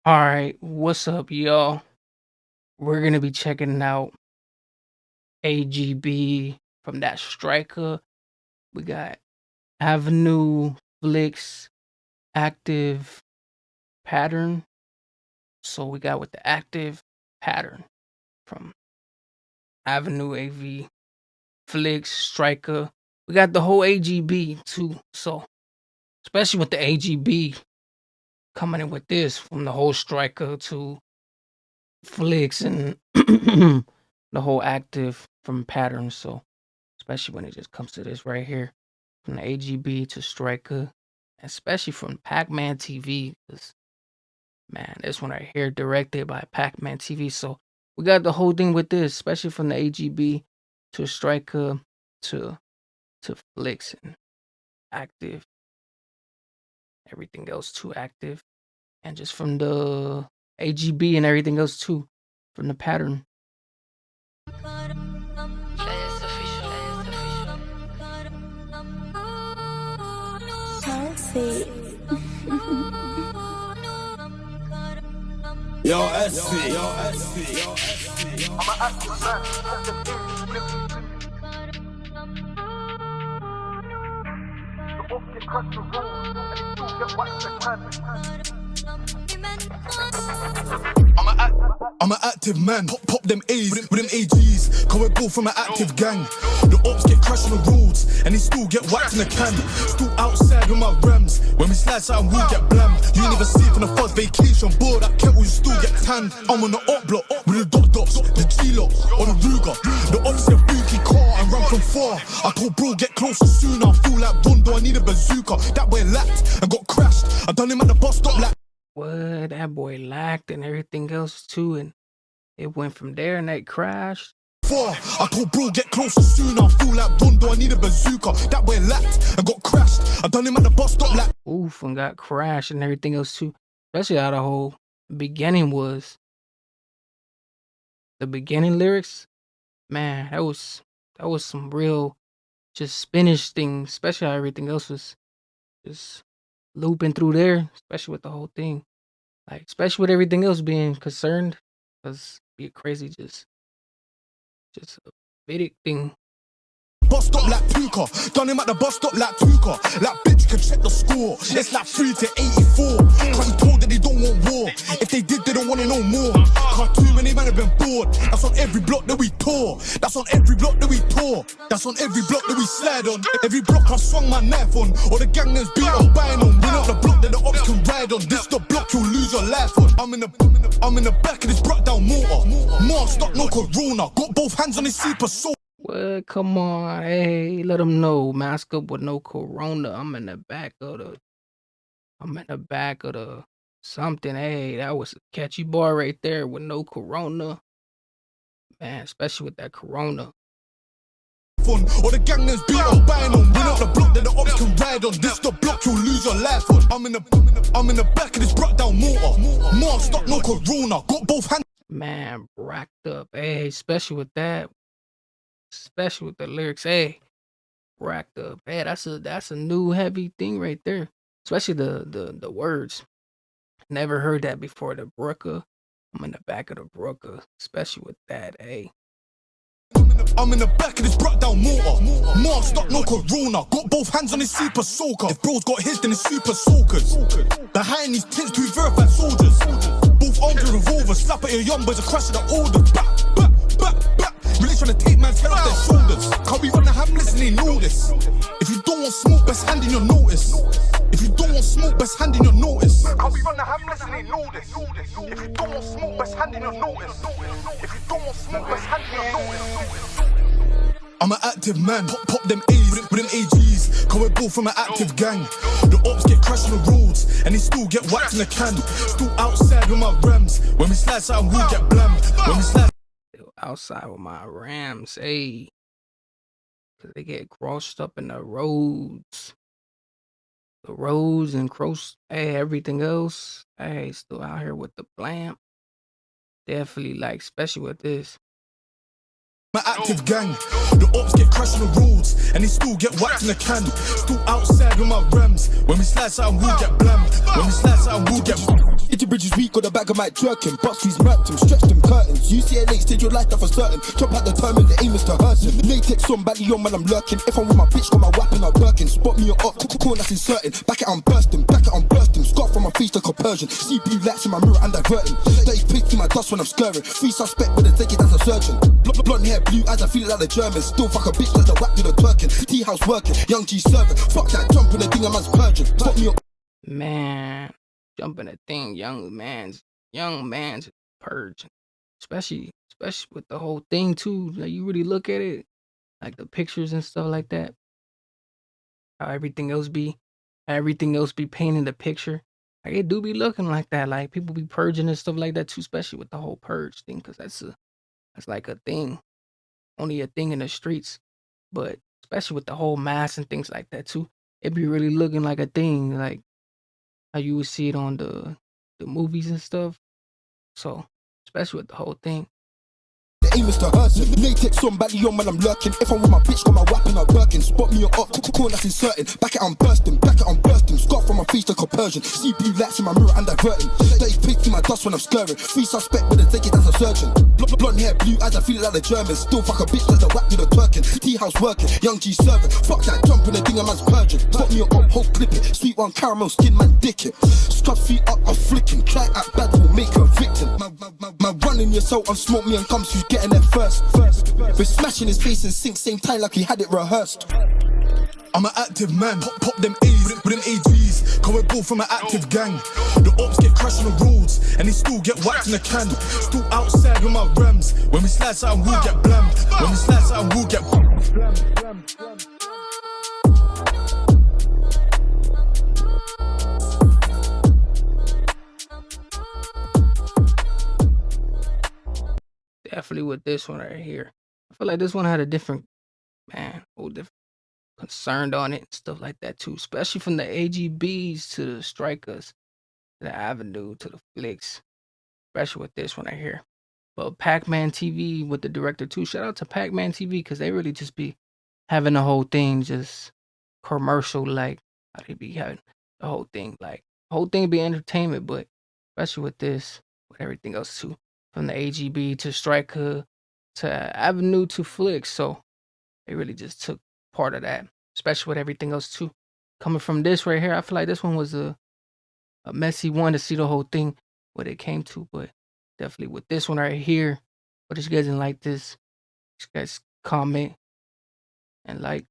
All right, what's up, y'all? We're gonna be checking out AGB from that Strika. We got Avenue, Flickz, active pattern. So we got with the active pattern from Avenue AV, Flickz, Strika. We got the whole AGB too. So especially with the AGB coming in with this from the whole Strika to Flickz and the whole active from patterns. So especially when it just comes to this right here, from the AGB to Strika, especially from Pac-Man TV, because man, this one right here directed by Pac-Man TV. So we got the whole thing with this, especially from the AGB to Strika to Flickz and active, everything else too active, and just from the AGB and everything else too, from the pattern. Yo, SV. I'm an active man, pop them A's with them AGs. Cause we're both from an active gang. The ops get crashed on the roads, and they still get whacked in the can. Still outside with my rams. When we slide something, we'll get blammed. You ain't even see from the first vacation board. That kettle, you still get tanned. I'm on the op block with the dots, the G-lock, or the Ruger. The ops get bookie car and run from far. I told bro, get closer sooner. I feel like Bondo, I need a bazooka. That boy lacked and got crashed. I done him at the bus stop like. What, that boy lacked and everything else too, and it went from there and that crashed. I told bro, get closer sooner. I feel like Bondo, I need a bazooka. That boy lacked and got crashed. I done him at the bus stop like. Oof, and got crashed and everything else too. Especially how the whole beginning was. The beginning lyrics, man, that was some real just Spanish thing. Especially how everything else was just looping through there, especially with the whole thing, like especially with everything else being concerned, because be crazy, just a big thing. Bus stop like Puka, done him at the bus stop like Puka. That bitch can check the score. It's like 3-84. Cause he told that they don't want war. If they did, they don't want to know more. Cause too many men have been bored. That's on every block that we tore. That's on every block that we tore. That's on every block that we slide on. Every block I swung my knife on. Or the gang that's beat on buying on. We're not the block that the ops can ride on. This the block you'll lose your life on. I'm in the back of this brought down mortar. Masked up, no corona. Got both hands on this super soul. What? Come on, hey, let them know. Mask up with no corona. I'm in the back of the something. Hey, that was a catchy bar right there with no corona. Man, especially with that corona. Or the gang that's beat on buying on. We're not the block that the ops can ride on. This the block you'll lose your life on. I'm in the back of this brought down mortar. Masked up, no corona. Got both hands. Man, racked up. Hey, especially with that. Especially with the lyrics, hey, racked up. Hey, that's a new heavy thing right there. Especially the words. Never heard that before. The Brooker. I'm in the back of the Brooker. Especially with that, hey. I'm in the back of this brought down mortar. Masked up, no corona. Got both hands on this super soaker. If bro's got his, then it's super soakers. Behind these tents, 2 verified soldiers. Both armed with revolvers. Slap at your young boys, a crash of the orders. Back. Really trying to take man's head off their shoulders. Can't be running hamless and they know this. If you don't want smoke, best hand in your notice. If you don't want smoke, best hand in your notice. Can't be running hamless and they know this. If you don't want smoke, best hand in your notice. If you don't want smoke, best hand in your notice. I'm an active man, pop them A's with them AGs. Cause we're both from an active gang. The ops get crashed on the roads, and they still get whacked in the can. Still outside with my rams. When we slide something, we'll get blammed. When we slide outside with my Rams, hey, because they get crossed up in the roads and cross, hey, everything else, hey, still out here with the blam. Definitely, like, especially with this. My active gang, the ops get crashed on the roads, and they still get whacked in the can. Still outside with my rams. When we slide something, we'll get blammed. When we slide something, we'll get. Pretty bridges weak, got a bag of Mike jerking. Bucks murked him, stretched him curtains. UCLA stage your life, that for certain. Jump out determined, the aim is to hurt him. Latex on, badly on when I'm lurking. If I'm with my bitch, got my weapon out working. Spot me up, corn that's inserting. Back it, I'm bursting, back it, I'm bursting. Scarf from my face like a Persian. CPU lights in my mirror, I'm diverting. Dirty pigs in my dust when I'm scurrying. Free suspect with a ticket, that's a surgeon. Blonde hair, blue eyes, I feel it like the Germans. Still fuck a bitch like the whack to the twerking. Tea house working, young G serving. Fuck that, jumping the thing, a man's purging. Spot me up. Man, jumping a thing, young man's purge. Especially with the whole thing too. Like you really look at it, like the pictures and stuff like that. How everything else be painting the picture. Like it do be looking like that. Like people be purging and stuff like that too, especially with the whole purge thing, because that's like a thing. Only a thing in the streets. But especially with the whole mask and things like that too. It be really looking like a thing, like how you would see it on the movies and stuff. So, especially with the whole thing. The aim is to hurt him. Latex on, badly on when I'm lurking. If I'm with my bitch, got my weapon out working. Spot me up, corn that's inserting. Back it, I'm bursting, back it, I'm bursting. Scarf from my face like a Persian. CPU lights in my mirror, I'm diverting. Dirty pigs in my dust when I'm scurrying. Free suspect with a ticket, that's a surgeon. Blonde hair, blue eyes, I feel it like the Germans. Still fuck a bitch like the whack to the twerking. Tea house working, young G serving. Fuck that, jumping the thing, a man's purging. Spot me up, whole clip it. Sweet one, caramel skin, man, dick it. Scrub feet up, I'm flicking. Try at bad, will make her a victim. My running yourself, I'm smoke me and comes, who's getting there first. We're smashing his face and sink same time like he had it rehearsed. I'm an active man, pop them A's with them AGs. Cause we're both from an active gang. The ops get crashed on the roads and they still get whacked in the can. Still outside with my rams. When we slide something, we'll get blammed. When we slide something, we'll get blammed. Definitely with this one right here. I feel like this one had a different concerned on it and stuff like that too. Especially from the AGBs to the Strikas, to the Avenue, to the Flickz. Especially with this one right here. But Pac-Man TV with the director too. Shout out to Pac-Man TV because they really just be having the whole thing just commercial like. How they be having the whole thing like. The whole thing be entertainment, but especially with this, with everything else too. From the AGB to Strika to Avenue to Flickz. So they really just took part of that, especially with everything else too. Coming from this right here, I feel like this one was a messy one to see the whole thing, what it came to. But definitely with this one right here, but if you guys didn't like this, you guys comment and like.